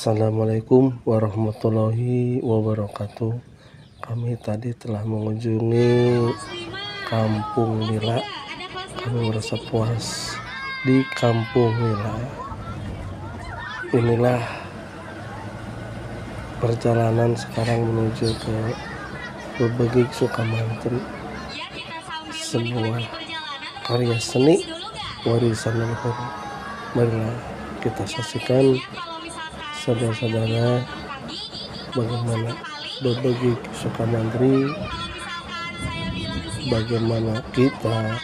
Assalamualaikum warahmatullahi wabarakatuh. Kami tadi telah mengunjungi Kampung Lila. Kami merasa puas di Kampung Lila. Inilah perjalanan sekarang menuju ke Bebegik Sukamantri, sebuah karya seni warisan leluhur. Marilah kita saksikan saudara-saudara bagaimana Bebegik Sukamantri, bagaimana kita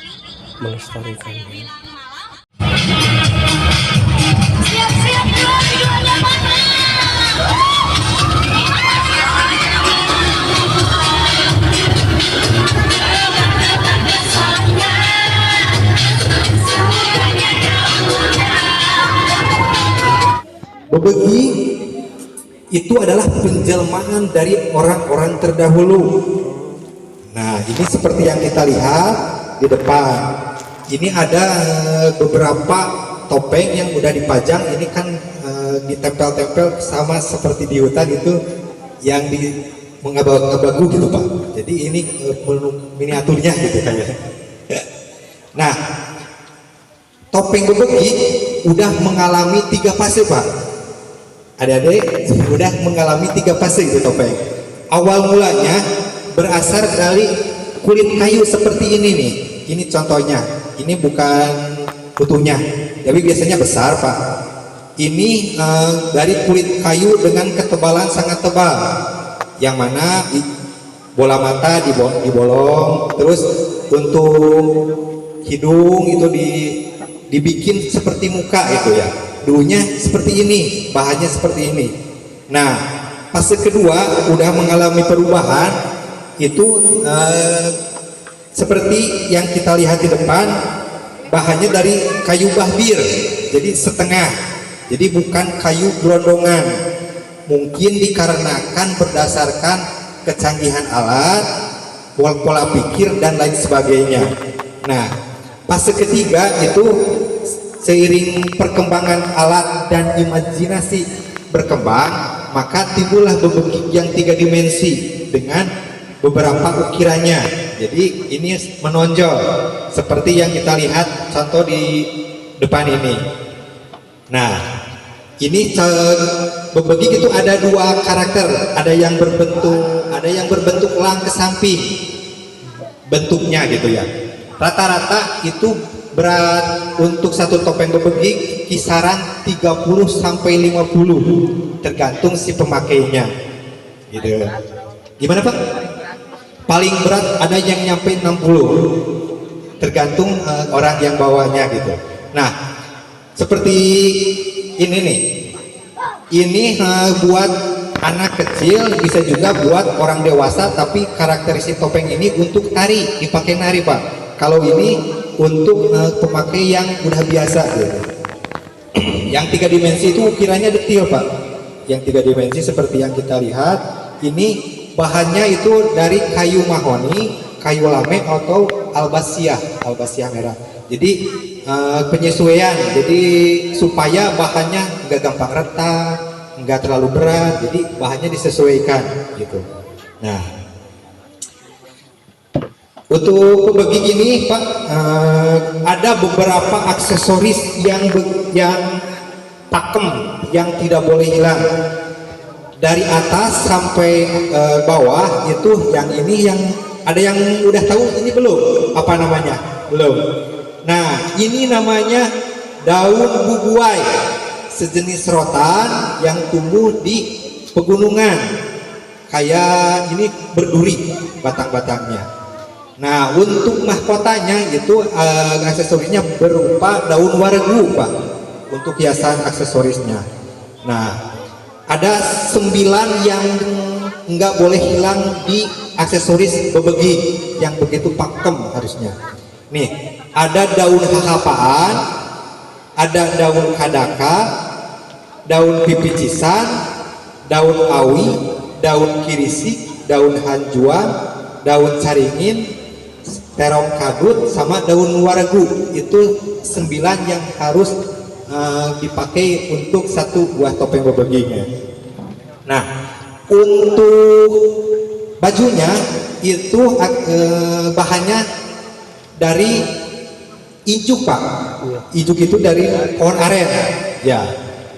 melestarikannya. Siap-siap dua-duanya mana? Bebegik itu adalah penjelmaan dari orang-orang terdahulu. Nah, ini seperti yang kita lihat di depan. Ini ada beberapa topeng yang udah dipajang. Ini kan ditempel-tempel sama seperti di hutan itu yang di mengabak-abaku gitu Pak. Jadi ini miniaturnya gitu kayaknya. Nah, topeng Bebegik udah mengalami 3 fase Pak. Adik-adik udah mengalami 3 fase itu topeng. Awal mulanya berasal dari kulit kayu seperti ini nih. Ini contohnya. Ini bukan utuhnya, tapi biasanya besar Pak. Ini dari kulit kayu dengan ketebalan sangat tebal, yang mana bola mata dibolong, terus untuk hidung itu dibikin seperti muka itu ya. Dulunya seperti ini, bahannya seperti ini. Nah, fase kedua udah mengalami perubahan, itu seperti yang kita lihat di depan, bahannya dari kayu bahbir, jadi setengah, jadi bukan kayu gelondongan. Mungkin dikarenakan berdasarkan kecanggihan alat, pola pikir dan lain sebagainya. Nah, fase ketiga itu seiring perkembangan alat dan imajinasi berkembang, maka timbullah bebegik yang 3 dimensi dengan beberapa ukirannya. Jadi ini menonjol seperti yang kita lihat contoh di depan ini. Nah, ini bebegik itu ada 2 karakter, ada yang berbentuk elang ke samping bentuknya gitu ya. Rata-rata itu berat untuk satu topeng bebegik kisaran 30 sampai 50, tergantung si pemakainya gitu. Gimana Pak? Paling berat ada yang nyampe 60, tergantung orang yang bawanya gitu. Nah, seperti ini nih, ini buat anak kecil, bisa juga buat orang dewasa, tapi karakteristik topeng ini untuk tari, dipakai nari Pak. Kalau ini untuk pemakai yang udah biasa gitu. Yang 3 dimensi itu ukirannya detil Pak. Yang 3 dimensi seperti yang kita lihat, ini bahannya itu dari kayu mahoni, kayu lame atau albasiah merah. Jadi penyesuaian, jadi supaya bahannya nggak gampang retak, nggak terlalu berat, jadi bahannya disesuaikan gitu. Nah, untuk bebegik ini Pak, ada beberapa aksesoris yang pakem yang tidak boleh hilang. Dari atas sampai bawah itu, yang ini yang ada yang udah tahu ini belum? Apa namanya? Belum. Nah, ini namanya daun bubuai, sejenis rotan yang tumbuh di pegunungan. Kayak ini berduri batang-batangnya. Nah, untuk mahkotanya itu aksesorisnya berupa daun waregu Pak, untuk hiasan aksesorisnya. Nah, ada 9 yang nggak boleh hilang di aksesoris bebegik yang begitu pakem harusnya. Nih, ada daun hahapaan, ada daun kadaka, daun pipicisan, daun awi, daun kirisik, daun hanjuan, daun caringin, terong kadut, sama daun waregu. Itu 9 yang harus dipakai untuk satu buah topeng bebeginya. Nah, untuk bajunya itu bahannya dari ijuk, Pak. Ijuk itu dari pohon aren. Ya.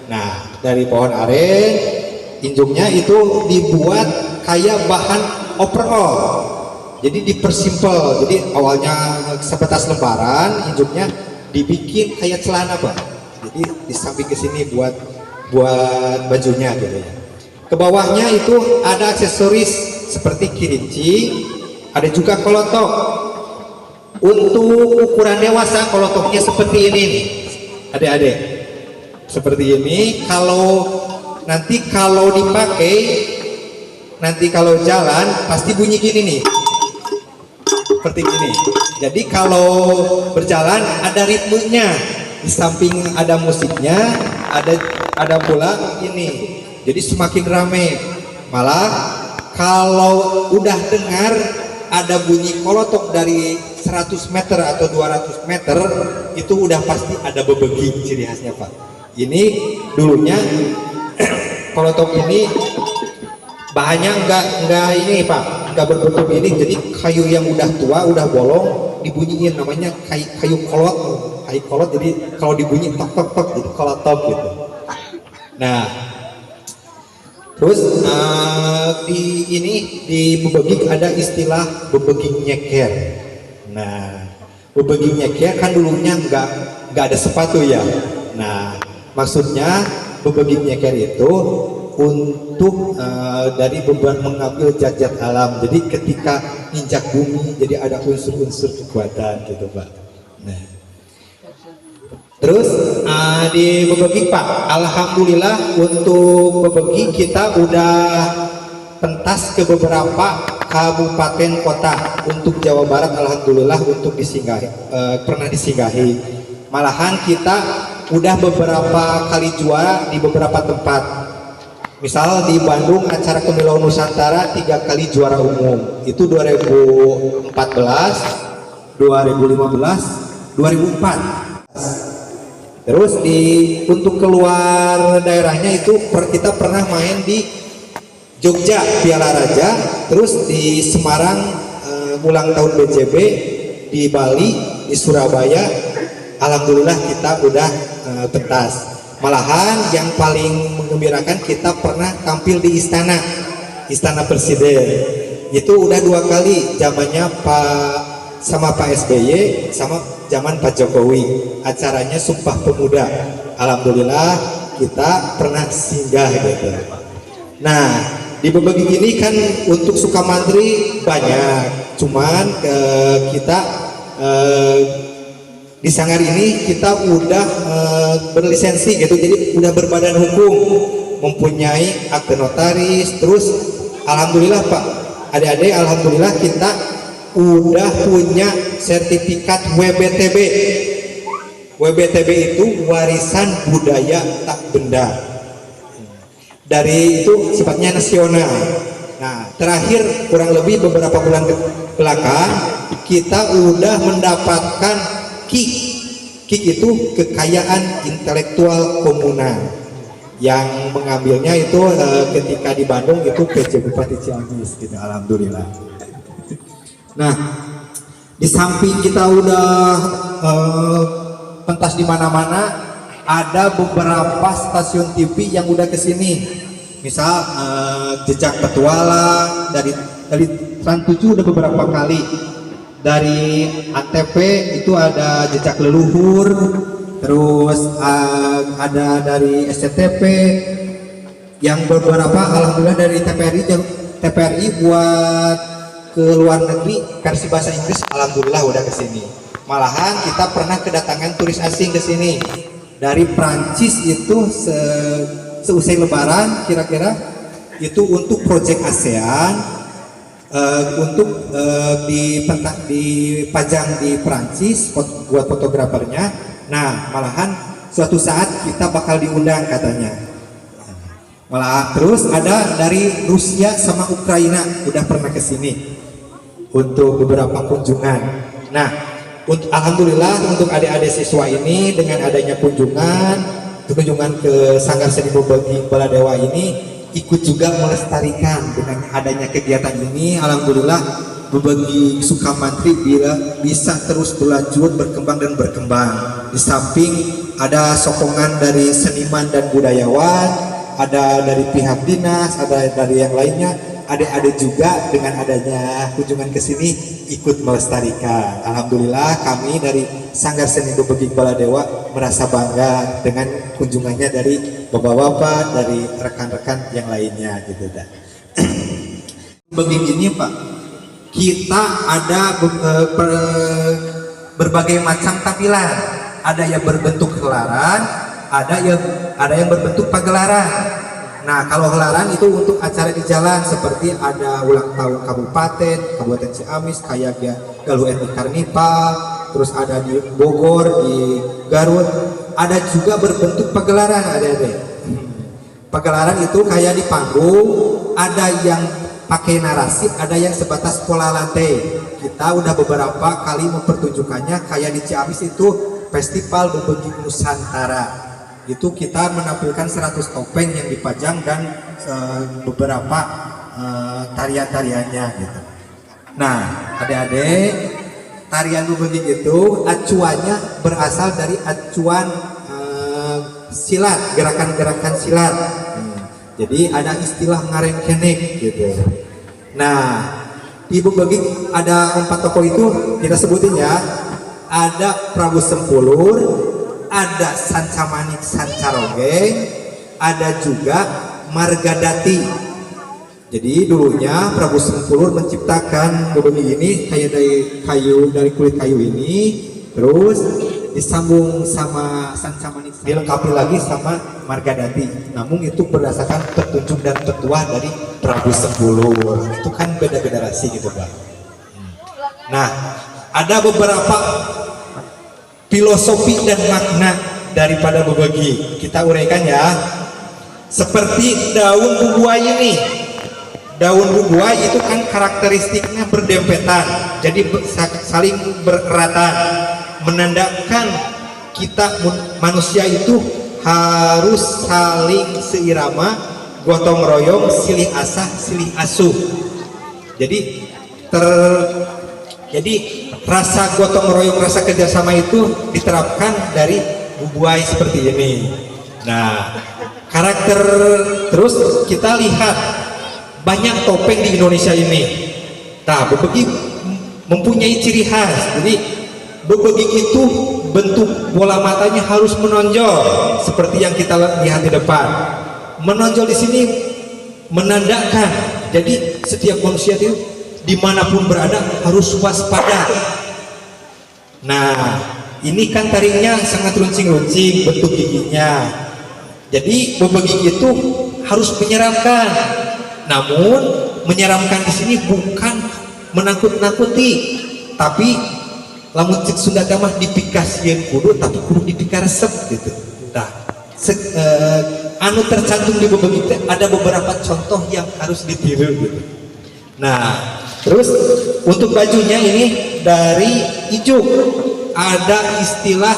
Nah, dari pohon aren, injuknya itu dibuat kayak bahan overall. Jadi dipersimpel. Jadi awalnya sebatas lembaran, injuknya dibikin kayak celana, Pak. Jadi di samping ke sini buat bajunya gitu ya. Ke bawahnya itu ada aksesoris seperti kirinci, ada juga kolotok. Untuk ukuran dewasa kolotoknya seperti ini nih, adik-adik. Seperti ini. Kalau dipakai, nanti kalau jalan pasti bunyi gini nih, seperti ini. Jadi kalau berjalan ada ritmenya, di samping ada musiknya, ada pula ini. Jadi semakin rame. Malah kalau udah dengar ada bunyi kolotok dari 100 meter atau 200 meter, itu udah pasti ada bebegik ciri khasnya, Pak. Ini dulunya kolotok ini bahannya enggak ini, Pak, enggak berbentuk ini. Jadi kayu yang udah tua, udah bolong dibunyiin, namanya kayu kolot. Jadi kalau dibunyi tok tok tok itu kolotok gitu. Nah, terus di bebegik ada istilah bebegik nyeker. Nah, bebegik nyeker kan dulunya enggak ada sepatu ya. Nah, maksudnya bebegik nyeker itu untuk dari beban mengambil zat-zat alam. Jadi ketika injak bumi, jadi ada unsur-unsur kekuatan gitu, Pak. Nah, terus di bebegik, Pak, alhamdulillah untuk bebegik kita udah pentas ke beberapa kabupaten kota. Untuk Jawa Barat alhamdulillah untuk disinggahi, pernah disinggahi. Malahan kita udah beberapa kali juara di beberapa tempat. Misal di Bandung acara Kemilau Nusantara 3 kali juara umum. Itu 2014, 2015, 2004. Terus untuk keluar daerahnya itu kita pernah main di Jogja Piala Raja, terus di Semarang ulang tahun BCB, di Bali, di Surabaya, alhamdulillah kita udah pentas. Malahan yang paling menggembirakan kita pernah tampil di Istana Presiden. Itu udah 2 kali, zamannya Pak SBY sama zaman Pak Jokowi. Acaranya Sumpah Pemuda. Alhamdulillah kita pernah singgah gitu. Nah, di bebegik ini kan untuk Sukamantri banyak. Cuman kita di Sanggar ini kita udah berlisensi gitu, jadi udah berbadan hukum, mempunyai akte notaris. Terus alhamdulillah, Pak, adik-adik, alhamdulillah kita udah punya sertifikat WBTB. WBTB itu warisan budaya tak benda. Dari itu sifatnya nasional. Nah, terakhir kurang lebih beberapa bulan belakang kita udah mendapatkan KIK. KIK itu kekayaan intelektual komunal. Yang mengambilnya itu ketika di Bandung itu PJ Bupati Ciamis gitu, alhamdulillah. Nah, di samping kita udah pentas di mana-mana, ada beberapa stasiun TV yang udah kesini. Misal Jejak Petualang dari Trans 7 udah beberapa kali. Dari ATP itu ada Jejak Leluhur, terus ada dari SCTP, yang beberapa alhamdulillah dari TPRI buat ke luar negeri versi bahasa Inggris, alhamdulillah udah kesini. Malahan kita pernah kedatangan turis asing ke sini dari Prancis itu seusai Lebaran kira-kira itu untuk proyek ASEAN. Untuk dipajang di Prancis buat fotografernya. Nah, malahan suatu saat kita bakal diundang katanya. Malah terus ada dari Rusia sama Ukraina udah pernah ke sini untuk beberapa kunjungan. Nah, Alhamdulillah untuk adik-adik siswa ini dengan adanya kunjungan ke Sanggar Seni Bebegik Baladewa ini ikut juga melestarikan dengan adanya kegiatan ini. Alhamdulillah Bebegik Sukamantri bisa terus berlanjut berkembang dan berkembang. Di samping ada sokongan dari seniman dan budayawan, ada dari pihak dinas, ada dari yang lainnya. Adik-adik juga dengan adanya kunjungan ke sini ikut melestarikan. Alhamdulillah kami dari Sanggar Seni Bebegik Baladewa merasa bangga dengan kunjungannya dari bapak-bapak, dari rekan-rekan yang lainnya gitu dah. Begini Pak, kita ada berbagai macam tampilan. Ada yang berbentuk helaran, ada yang berbentuk pagelaran. Nah, kalau helaran itu untuk acara di jalan seperti ada ulang tahun Kabupaten Ciamis, kayak ya Galuh Etnik Karnival, terus ada di Bogor, di Garut, ada juga berbentuk pagelaran, ada. Pagelaran itu kayak di panggung, ada yang pakai narasi, ada yang sebatas pola lantai. Kita udah beberapa kali mempertunjukannya, kayak di Ciamis itu Festival Bebegik Nusantara. Itu kita menampilkan 100 topeng yang dipajang dan beberapa tarian-tariannya gitu. Nah, adik-adik, tarian bebegik itu acuannya berasal dari acuan silat, gerakan-gerakan silat. Jadi ada istilah ngarengkenek gitu. Nah, di bebegik ada 4 tokoh itu kita sebutin ya. Ada Prabu Sempulur, ada Sancamanik Sancarogeng, ada juga Margadati. Jadi dulunya Prabu Sempulur menciptakan bebegik ini kayak dari kulit kayu ini, terus disambung sama Sancamanik, dilengkapi lagi sama Margadati. Namun itu berdasarkan petunjuk dan petuah dari Prabu Sempulur. Itu kan beda generasi gitu Pak. Nah, ada beberapa filosofi dan makna daripada bebegik. Kita uraikan ya. Seperti daun bubuai ini. Daun bubuai itu kan karakteristiknya berdempetan. Jadi saling bereratan. Menandakan kita manusia itu harus saling seirama, gotong royong, silih asah, silih asuh. Jadi rasa gotong royong, rasa kerjasama itu diterapkan dari bubuai seperti ini. Nah, karakter terus kita lihat banyak topeng di Indonesia ini. Nah, bebegik mempunyai ciri khas. Jadi bebegik itu bentuk bola matanya harus menonjol seperti yang kita lihat di depan. Menonjol di sini menandakan jadi setiap manusia itu dimanapun berada harus waspada. Nah, ini kan taringnya sangat runcing-runcing bentuk giginya. Jadi bebegik itu harus menyeramkan. Namun menyeramkan di sini bukan menakut-nakuti, tapi lamun cek Sunda mah dipikasieun kudu, tapi kudu dipikaresep gitu. Nah, anu tercantum di bebegik ada beberapa contoh yang harus ditiru gitu. Nah, terus untuk bajunya ini dari ijuk, ada istilah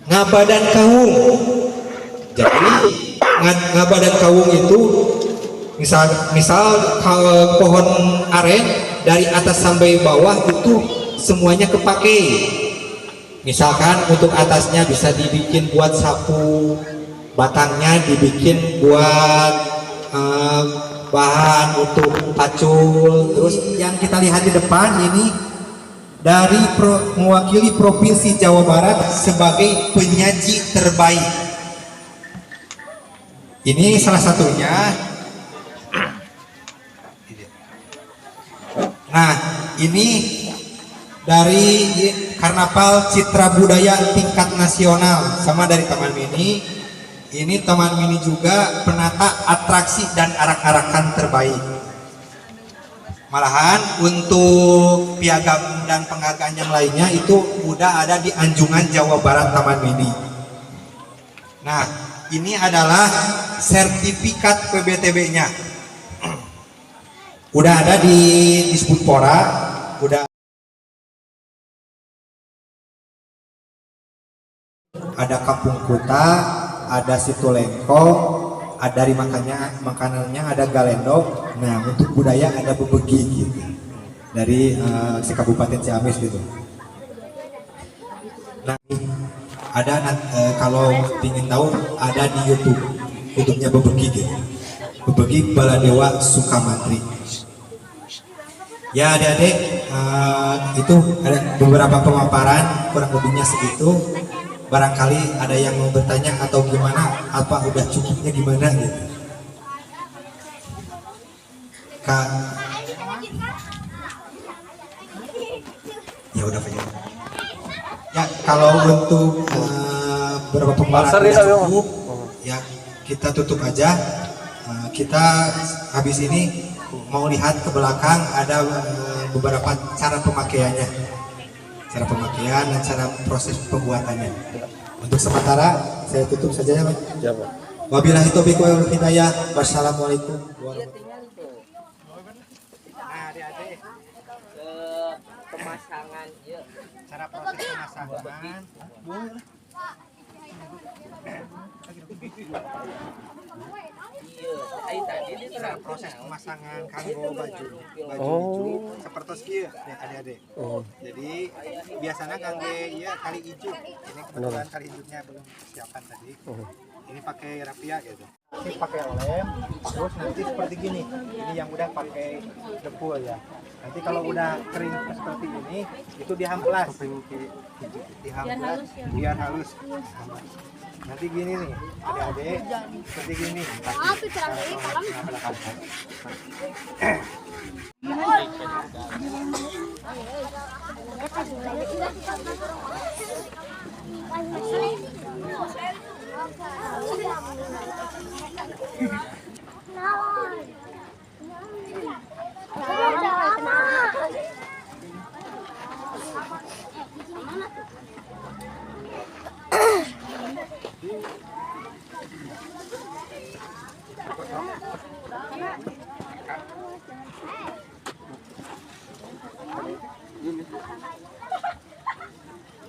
ngabadan kaung. Jadi ngabadan kaung itu misal pohon aren dari atas sampai bawah itu semuanya kepake. Misalkan untuk atasnya bisa dibikin buat sapu, batangnya dibikin buat bahan untuk pacul. Terus yang kita lihat di depan ini dari mewakili Provinsi Jawa Barat sebagai penyaji terbaik. Ini salah satunya. Nah, ini dari Karnaval Citra Budaya tingkat nasional, sama dari Taman Mini. Ini Taman Mini juga penata atraksi dan arak-arakan terbaik. Malahan untuk piagam dan penghargaan yang lainnya itu udah ada di Anjungan Jawa Barat Taman Mini. Nah, ini adalah sertifikat PBTB-nya. Udah ada di Disputpora, udah ada Kampung Kuta, ada Situ Lengkong, ada dari makanannya ada galendong. Nah, untuk budaya ada bebegi gitu. Dari si Kabupaten Ciamis gitu. Nah, ada kalau ingin tahu ada di YouTube-nya bebegi gitu. Bebegi Baladewa Sukamantri. Ya adik-adik, itu ada beberapa pemaparan, kurang lebihnya segitu. Barangkali ada yang mau bertanya atau gimana, apa udah cukupnya gimana gitu. Kak, ya udah aja. Ya kalau untuk beberapa pemaparan cukup, ya kita tutup aja. Kita habis ini mau lihat ke belakang, ada beberapa cara pemakaiannya, cara pemakaian dan cara proses pembuatannya. Untuk sementara saya tutup saja ya Pak. Wabillahi taufiq wal hidayah. Wassalamualaikum warahmatullahi wabarakatuh. Nah, adik-adik, pemasangan ya. cara proses pemasangan. Iya, tadi dia Cara proses pemasangan kanggo baju seperti kieu ya adik-adik. Jadi biasanya kangge ya kali ijuk. Ini kebetulan kali ijuknya belum persiapan tadi. Ini pakai rapia gitu. Ini pakai lem, terus nanti seperti gini. Ini yang udah pakai depul ya. Nanti kalau udah kering seperti ini, itu dihamplas. Dihamplas biar halus. Nanti gini nih, adik-adik, seperti gini.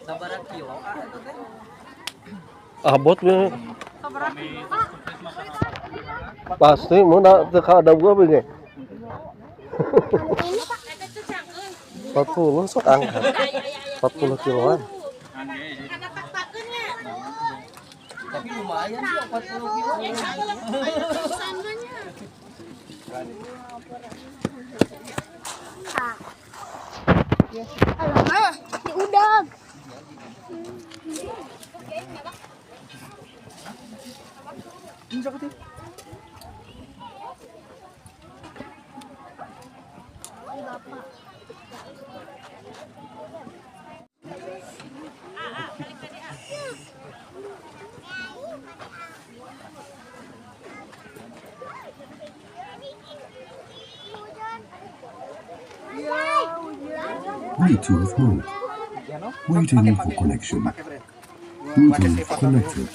Sabaran kilo itu teh. Abot we. Pasti mau nak teka ada gua begini. 40 sok angkat. 40 kiloan. Tapi lumayan sih 40 kilo. Alamak, diudang. Bluetooth mode. Waiting for connection. Bluetooth connected.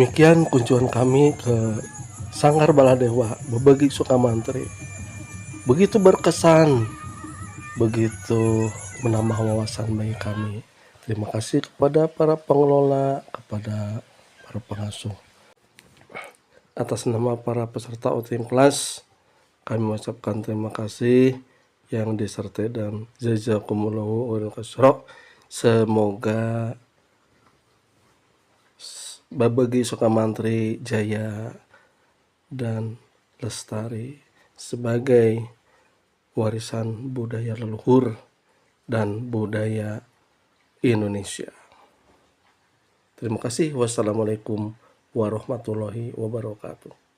Demikian kunjungan kami ke Sanggar Baladewa Babagi Sukamantri. Begitu berkesan, begitu menambah wawasan bagi kami. Terima kasih kepada para pengelola, kepada para pengasuh. Atas nama para peserta OTM kelas, kami mengucapkan terima kasih yang disertai dan jazakumullahu khairan. Semoga Babagi Sukamantri jaya dan lestari sebagai warisan budaya leluhur dan budaya Indonesia. Terima kasih. Wassalamualaikum warahmatullahi wabarakatuh.